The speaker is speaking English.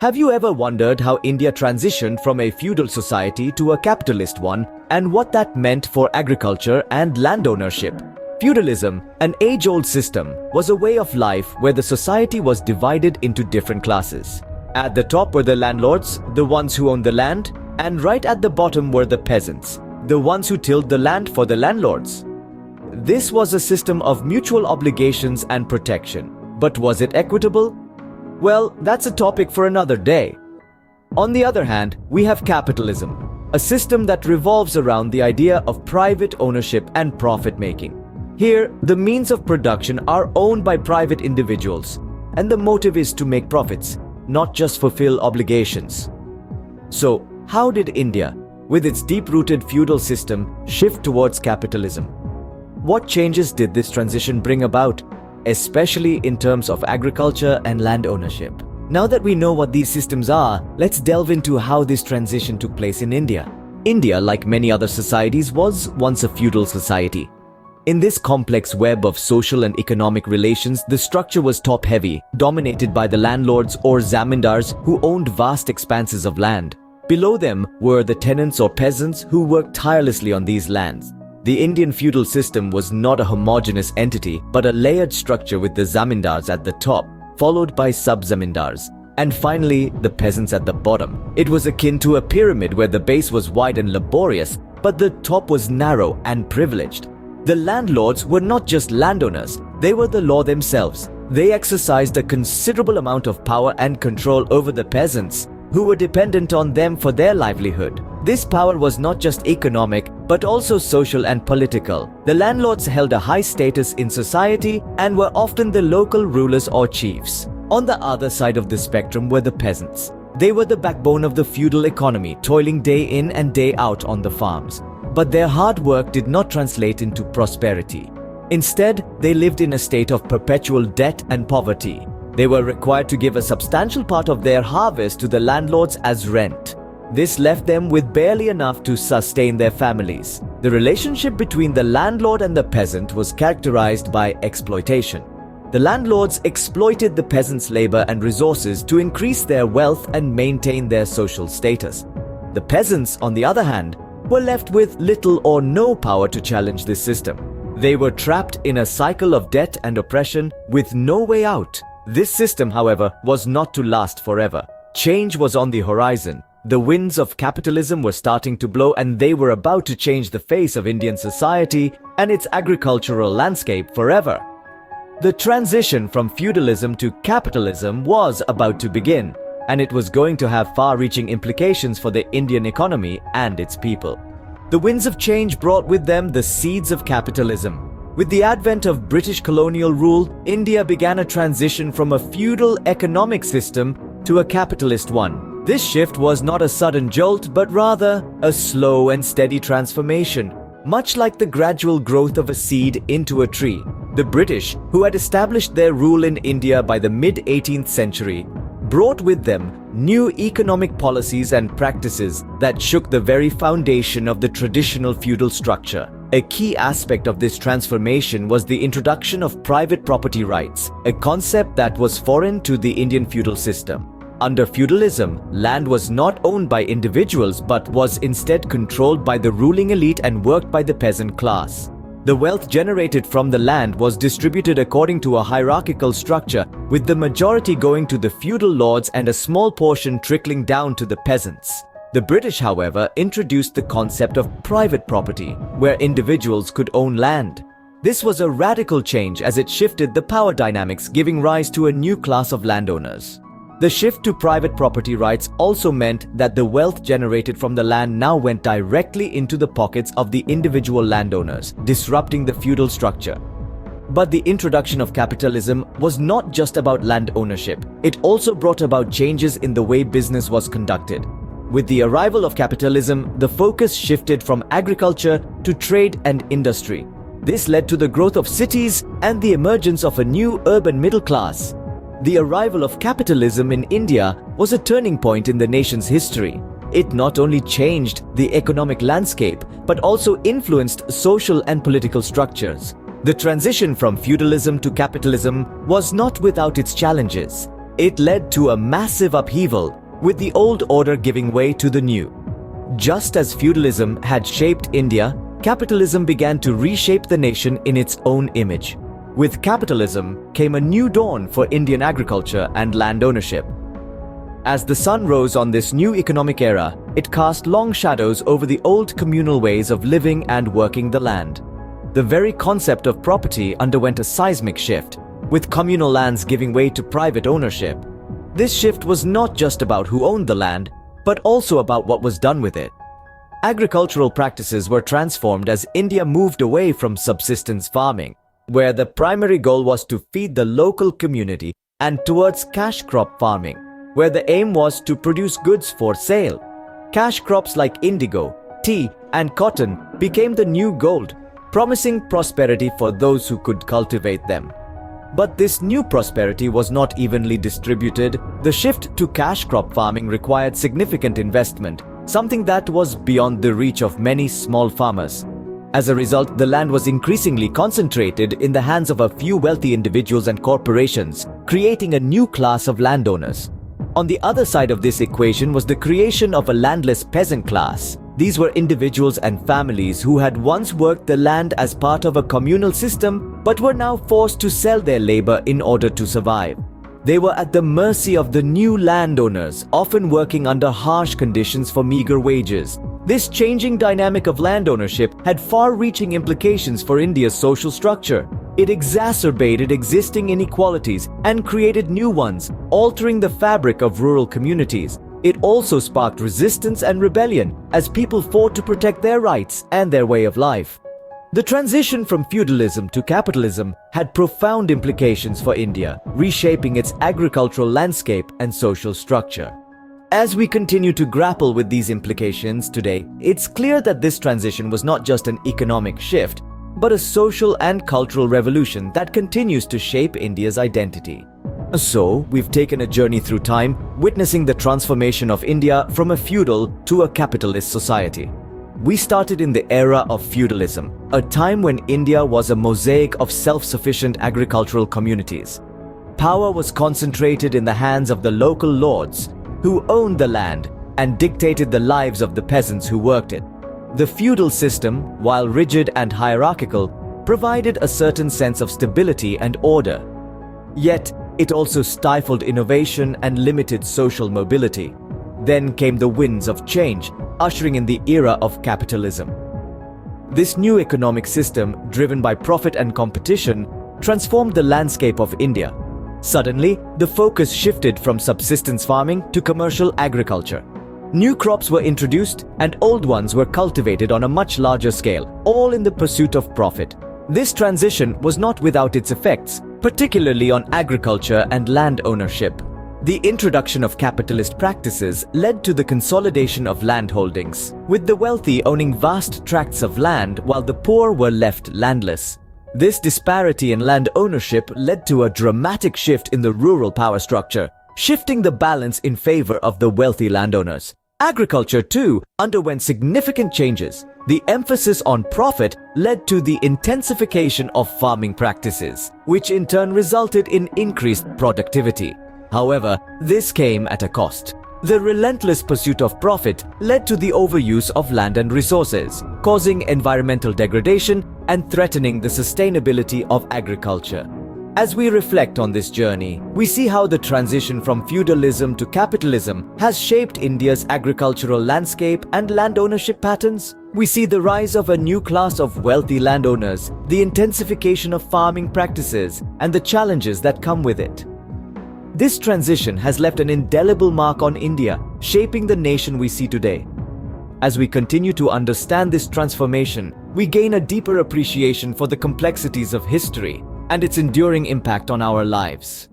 Have you ever wondered how India transitioned from a feudal society to a capitalist one and what that meant for agriculture and land ownership? Feudalism, an age-old system, was a way of life where the society was divided into different classes. At the top were the landlords, the ones who owned the land, and right at the bottom were the peasants, the ones who tilled the land for the landlords. This was a system of mutual obligations and protection. But was it equitable? Well, that's a topic for another day. On the other hand, we have capitalism, a system that revolves around the idea of private ownership and profit-making. Here, the means of production are owned by private individuals, and the motive is to make profits, not just fulfill obligations. So, how did India, with its deep-rooted feudal system, shift towards capitalism? What changes did this transition bring about, especially in terms of agriculture and land ownership? Now that we know what these systems are, let's delve into how this transition took place in India. India, like many other societies, was once a feudal society. In this complex web of social and economic relations, the structure was top-heavy, dominated by the landlords or zamindars who owned vast expanses of land. Below them were the tenants or peasants who worked tirelessly on these lands. The Indian feudal system was not a homogeneous entity, but a layered structure with the zamindars at the top, followed by sub-zamindars, and finally the peasants at the bottom. It was akin to a pyramid where the base was wide and laborious, but the top was narrow and privileged. The landlords were not just landowners, they were the law themselves. They exercised a considerable amount of power and control over the peasants, who were dependent on them for their livelihood. This power was not just economic, but also social and political. The landlords held a high status in society and were often the local rulers or chiefs. On the other side of the spectrum were the peasants. They were the backbone of the feudal economy, toiling day in and day out on the farms. But their hard work did not translate into prosperity. Instead, they lived in a state of perpetual debt and poverty. They were required to give a substantial part of their harvest to the landlords as rent. This left them with barely enough to sustain their families. The relationship between the landlord and the peasant was characterized by exploitation. The landlords exploited the peasants' labor and resources to increase their wealth and maintain their social status. The peasants, on the other hand, were left with little or no power to challenge this system. They were trapped in a cycle of debt and oppression with no way out. This system, however, was not to last forever. Change was on the horizon. The winds of capitalism were starting to blow, and they were about to change the face of Indian society and its agricultural landscape forever. The transition from feudalism to capitalism was about to begin, and it was going to have far-reaching implications for the Indian economy and its people. The winds of change brought with them the seeds of capitalism. With the advent of British colonial rule, India began a transition from a feudal economic system to a capitalist one. This shift was not a sudden jolt, but rather a slow and steady transformation, much like the gradual growth of a seed into a tree. The British, who had established their rule in India by the mid-18th century, brought with them new economic policies and practices that shook the very foundation of the traditional feudal structure. A key aspect of this transformation was the introduction of private property rights, a concept that was foreign to the Indian feudal system. Under feudalism, land was not owned by individuals but was instead controlled by the ruling elite and worked by the peasant class. The wealth generated from the land was distributed according to a hierarchical structure, with the majority going to the feudal lords and a small portion trickling down to the peasants. The British, however, introduced the concept of private property, where individuals could own land. This was a radical change as it shifted the power dynamics, giving rise to a new class of landowners. The shift to private property rights also meant that the wealth generated from the land now went directly into the pockets of the individual landowners, disrupting the feudal structure. But the introduction of capitalism was not just about land ownership. It also brought about changes in the way business was conducted. With the arrival of capitalism, the focus shifted from agriculture to trade and industry. This led to the growth of cities and the emergence of a new urban middle class. The arrival of capitalism in India was a turning point in the nation's history. It not only changed the economic landscape, but also influenced social and political structures. The transition from feudalism to capitalism was not without its challenges. It led to a massive upheaval, with the old order giving way to the new. Just as feudalism had shaped India, capitalism began to reshape the nation in its own image. With capitalism came a new dawn for Indian agriculture and land ownership. As the sun rose on this new economic era, it cast long shadows over the old communal ways of living and working the land. The very concept of property underwent a seismic shift, with communal lands giving way to private ownership. This shift was not just about who owned the land, but also about what was done with it. Agricultural practices were transformed as India moved away from subsistence farming, where the primary goal was to feed the local community, and towards cash crop farming, where the aim was to produce goods for sale. Cash crops like indigo, tea, and cotton became the new gold, promising prosperity for those who could cultivate them. But this new prosperity was not evenly distributed. The shift to cash crop farming required significant investment, something that was beyond the reach of many small farmers. As a result, the land was increasingly concentrated in the hands of a few wealthy individuals and corporations, creating a new class of landowners. On the other side of this equation was the creation of a landless peasant class. These were individuals and families who had once worked the land as part of a communal system, but were now forced to sell their labor in order to survive. They were at the mercy of the new landowners, often working under harsh conditions for meager wages. This changing dynamic of land ownership had far-reaching implications for India's social structure. It exacerbated existing inequalities and created new ones, altering the fabric of rural communities. It also sparked resistance and rebellion as people fought to protect their rights and their way of life. The transition from feudalism to capitalism had profound implications for India, reshaping its agricultural landscape and social structure. As we continue to grapple with these implications today, it's clear that this transition was not just an economic shift, but a social and cultural revolution that continues to shape India's identity. So, we've taken a journey through time, witnessing the transformation of India from a feudal to a capitalist society. We started in the era of feudalism, a time when India was a mosaic of self-sufficient agricultural communities. Power was concentrated in the hands of the local lords, who owned the land and dictated the lives of the peasants who worked it. The feudal system, while rigid and hierarchical, provided a certain sense of stability and order. Yet, it also stifled innovation and limited social mobility. Then came the winds of change, ushering in the era of capitalism. This new economic system, driven by profit and competition, transformed the landscape of India. Suddenly, the focus shifted from subsistence farming to commercial agriculture. New crops were introduced and old ones were cultivated on a much larger scale, all in the pursuit of profit. This transition was not without its effects, particularly on agriculture and land ownership. The introduction of capitalist practices led to the consolidation of land holdings, with the wealthy owning vast tracts of land while the poor were left landless. This disparity in land ownership led to a dramatic shift in the rural power structure, shifting the balance in favor of the wealthy landowners. Agriculture, too, underwent significant changes. The emphasis on profit led to the intensification of farming practices, which in turn resulted in increased productivity. However, this came at a cost. The relentless pursuit of profit led to the overuse of land and resources, causing environmental degradation and threatening the sustainability of agriculture. As we reflect on this journey, we see how the transition from feudalism to capitalism has shaped India's agricultural landscape and land ownership patterns. We see the rise of a new class of wealthy landowners, the intensification of farming practices, and the challenges that come with it. This transition has left an indelible mark on India, shaping the nation we see today. As we continue to understand this transformation, we gain a deeper appreciation for the complexities of history and its enduring impact on our lives.